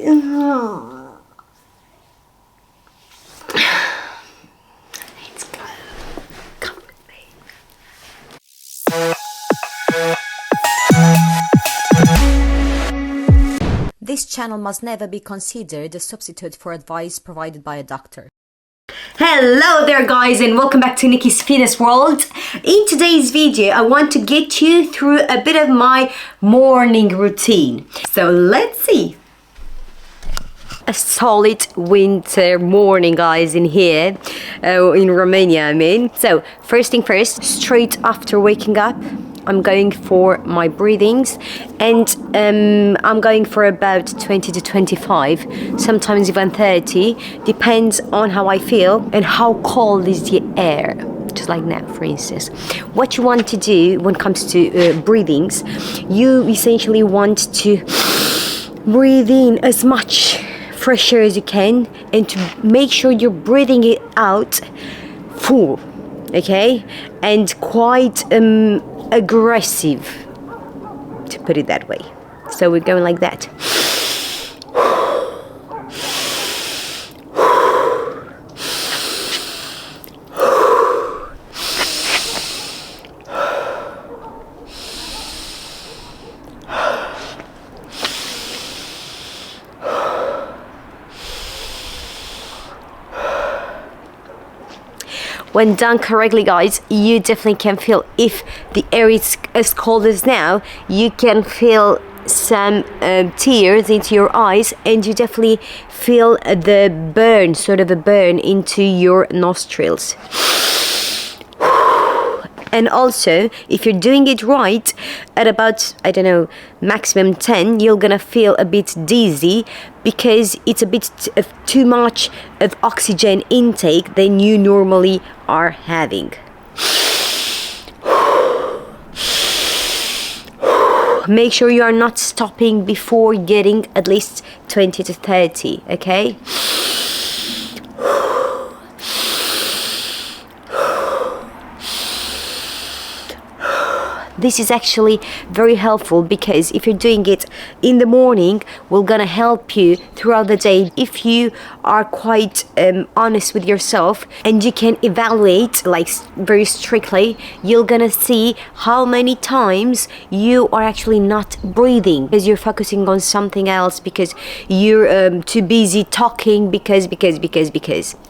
Let's go. Come with me. This channel must never be considered a substitute for advice provided by a doctor. Hello there guys, and welcome back to Nicky's Fitness World. In today's video I want to get you through a bit of my morning routine. So let's see. A solid winter morning guys in here, in Romania I mean. So first thing first, straight after waking up I'm going for my breathings, and I'm going for about 20 to 25, sometimes even 30, depends on how I feel and how cold is the air. Just like now, for instance. What you want to do when it comes to breathings, you essentially want to breathe in as much fresh air as you can, and to make sure you're breathing it out full, okay, and quite aggressive, to put it that way. So we're going like that. When done correctly guys, you definitely can feel, if the air is as cold as now, you can feel some tears into your eyes, and you definitely feel the burn, sort of a burn into your nostrils. And also, if you're doing it right, at about, I don't know, maximum 10, you're gonna feel a bit dizzy, because it's a bit too much of oxygen intake than you normally are having. Make sure you are not stopping before getting at least 20 to 30, okay? This is actually very helpful, because if you're doing it in the morning, we're gonna help you throughout the day. If you are quite honest with yourself and you can evaluate like very strictly, you're gonna see how many times you are actually not breathing because you're focusing on something else, because you're too busy talking, because,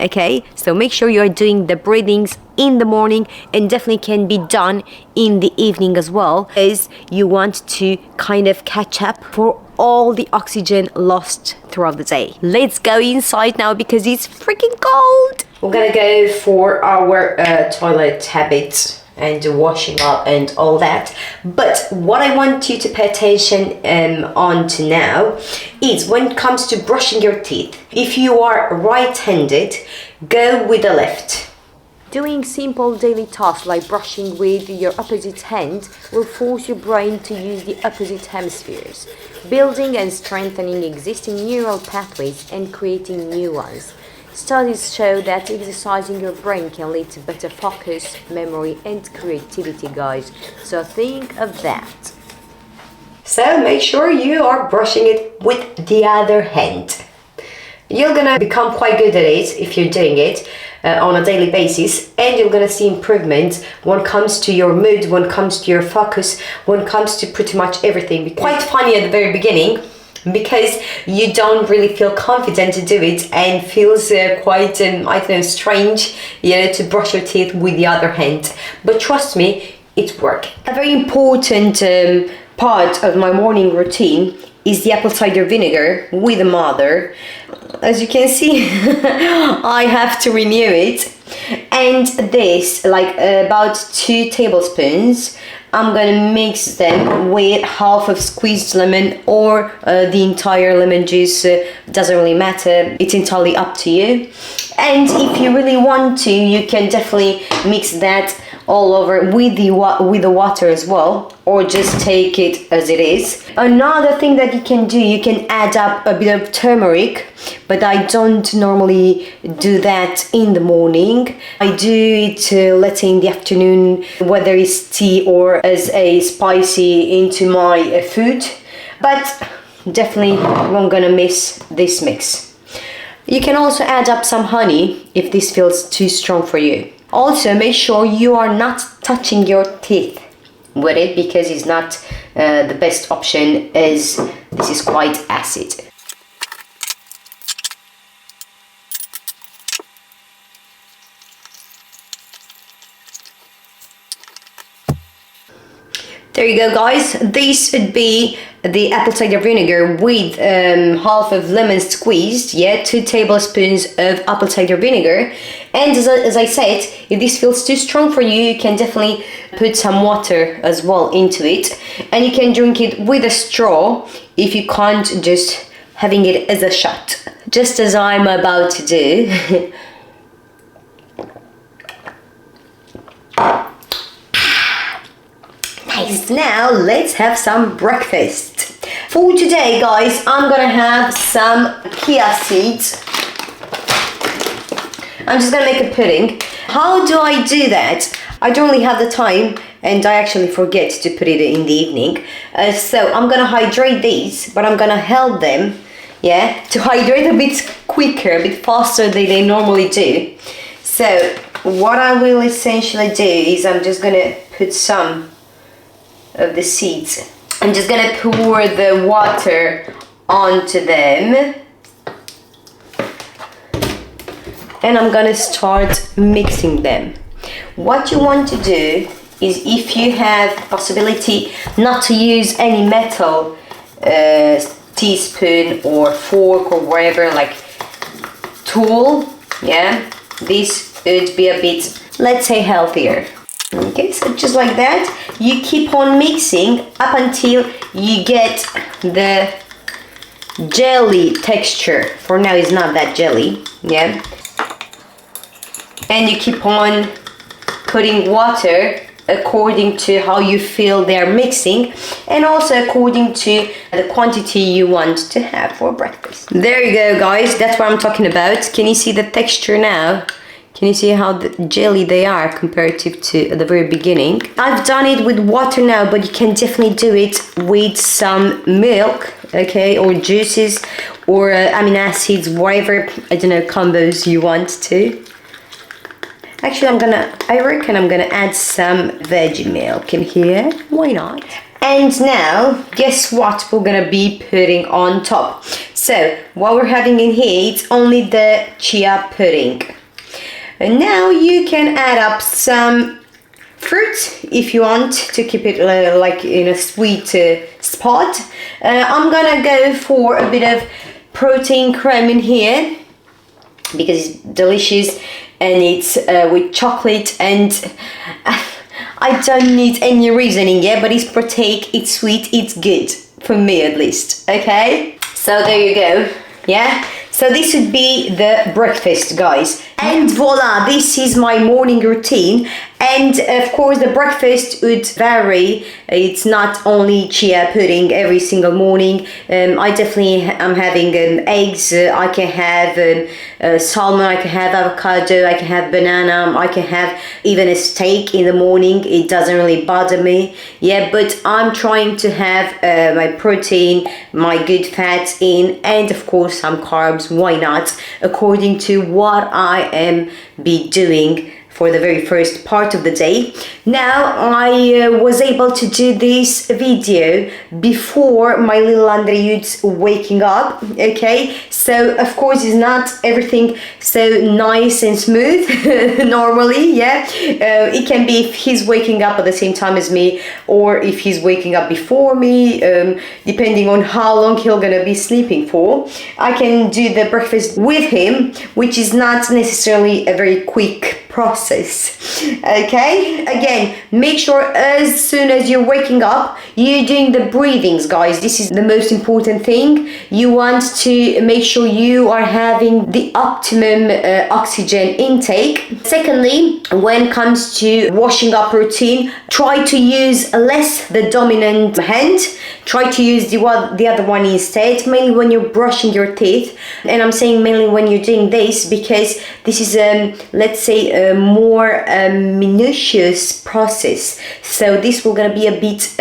okay? So make sure you're doing the breathings in the morning, and definitely can be done in the evening as well, as you want to kind of catch up for all the oxygen lost throughout the day. Let's go inside now because it's freaking cold. We're gonna go for our toilet habits and washing up and all that. But what I want you to pay attention on to now is when it comes to brushing your teeth. If you are right-handed, go with the left. Doing simple daily tasks like brushing with your opposite hand will force your brain to use the opposite hemispheres, building and strengthening existing neural pathways and creating new ones. Studies show that exercising your brain can lead to better focus, memory and creativity, guys. So think of that. So make sure you are brushing it with the other hand. You're gonna become quite good at it if you're doing it on a daily basis, and you're gonna see improvements when it comes to your mood, when it comes to your focus, when it comes to pretty much everything. Quite funny at the very beginning, because you don't really feel confident to do it, and feels quite I don't know, strange, you know, to brush your teeth with the other hand. But trust me, it works. A very important part of my morning routine is the apple cider vinegar with a mother. As you can see, I have to renew it, and this, like about 2 tablespoons, I'm gonna mix them with half of squeezed lemon or the entire lemon juice, doesn't really matter, it's entirely up to you. And if you really want to, you can definitely mix that all over with the water as well, or just take it as it is. Another thing that you can do, you can add up a bit of turmeric, but I don't normally do that in the morning. I do it let's say in the afternoon, whether it's tea or as a spicy into my food. But definitely won't gonna miss this mix. You can also add up some honey if this feels too strong for you. Also, make sure you are not touching your teeth with it, because it's not the best option, as this is quite acid. There you go, guys. This would be the apple cider vinegar with half of lemon squeezed, 2 tablespoons of apple cider vinegar. And as I said, if this feels too strong for you, you can definitely put some water as well into it, and you can drink it with a straw if you can't, just having it as a shot, just as I'm about to do. Nice. Now let's have some breakfast. For today, guys, I'm gonna have some chia seeds. I'm just gonna make a pudding. How do I do that? I don't really have the time, and I actually forget to put it in the evening. So I'm gonna hydrate these, but I'm gonna help them, to hydrate a bit quicker, a bit faster than they normally do. So what I will essentially do is I'm just gonna put some of the seeds. I'm just gonna pour the water onto them, and I'm gonna start mixing them. What you want to do is, if you have possibility not to use any metal teaspoon or fork or whatever, like tool, this would be a bit, let's say, healthier. Okay, so just like that, you keep on mixing up until you get the jelly texture. For now, it's not that jelly, and you keep on putting water according to how you feel they're mixing, and also according to the quantity you want to have for breakfast. There you go, guys, that's what I'm talking about. Can you see the texture now? Can you see how jelly they are comparative to the very beginning? I've done it with water now, but you can definitely do it with some milk, okay, or juices, or amino acids, whatever, I don't know, combos you want to. Actually, I reckon I'm gonna add some veggie milk in here. Why not? And now, guess what we're gonna be putting on top? So, what we're having in here, it's only the chia pudding. And now you can add up some fruit if you want to keep it like in a sweet spot. I'm gonna go for a bit of protein creme in here, because it's delicious, and it's with chocolate, and I don't need any reasoning but it's protein, it's sweet, it's good, for me at least, okay? So there you go, So this would be the breakfast, guys. And voila, this is my morning routine. And of course, the breakfast would vary. It's not only chia pudding every single morning. I definitely am having eggs. I can have salmon. I can have avocado. I can have banana. I can have even a steak in the morning. It doesn't really bother me. But I'm trying to have my protein, my good fats in, and of course some carbs. Why not? According to what I am be doing for the very first part of the day. Now I was able to do this video before my little Andreyuts waking up, okay? So of course it's not everything so nice and smooth normally, it can be if he's waking up at the same time as me, or if he's waking up before me, depending on how long he's gonna be sleeping for. I can do the breakfast with him, which is not necessarily a very quick process, okay? Again, make sure as soon as you're waking up, you're doing the breathings, guys. This is the most important thing. You want to make sure you are having the optimum oxygen intake. Secondly, when it comes to washing up routine, try to use less the dominant hand. Try to use the other one instead, mainly when you're brushing your teeth. And I'm saying mainly when you're doing this, because this is, let's say, more minutious process. So this will gonna be a bit,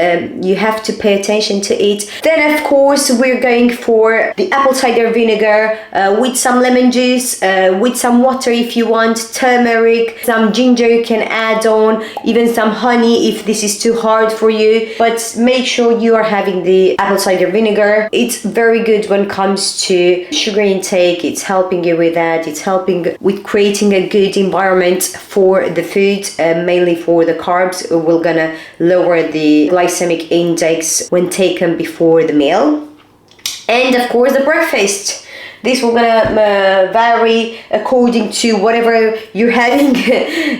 you have to pay attention to it. Then of course we're going for the apple cider vinegar with some lemon juice, with some water if you want, turmeric, some ginger you can add on, even some honey if this is too hard for you. But make sure you are having the apple cider vinegar. It's very good when it comes to sugar intake. It's helping you with that. It's helping with creating a good environment for the food, mainly for the carbs. We're gonna lower the glycemic index when taken before the meal. And of course the breakfast. This will gonna vary according to whatever you're having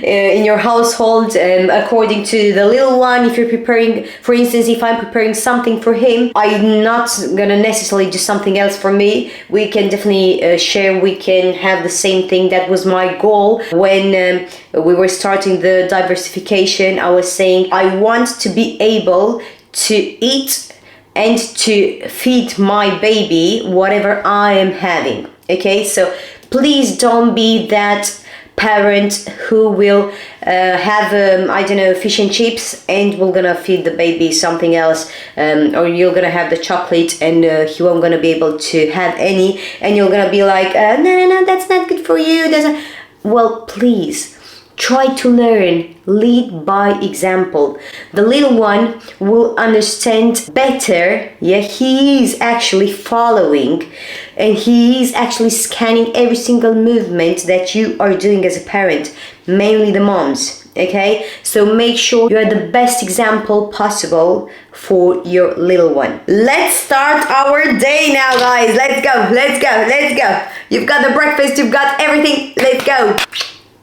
in your household, according to the little one. If you're preparing, for instance, if I'm preparing something for him, I'm not gonna necessarily do something else for me. We can definitely share, we can have the same thing. That was my goal when we were starting the diversification. I was saying I want to be able to eat and to feed my baby whatever I am having. Okay, so please don't be that parent who will have I don't know, fish and chips, and we're gonna feed the baby something else, or you're gonna have the chocolate and he won't gonna be able to have any, and you're gonna be like, no, that's not good for you. Well, please try to learn, lead by example. The little one will understand better. Yeah, he is actually following, and he is actually scanning every single movement that you are doing as a parent, mainly the moms. Okay, so make sure you are the best example possible for your little one. Let's start our day now, guys. Let's go. You've got the breakfast, you've got everything. Let's go.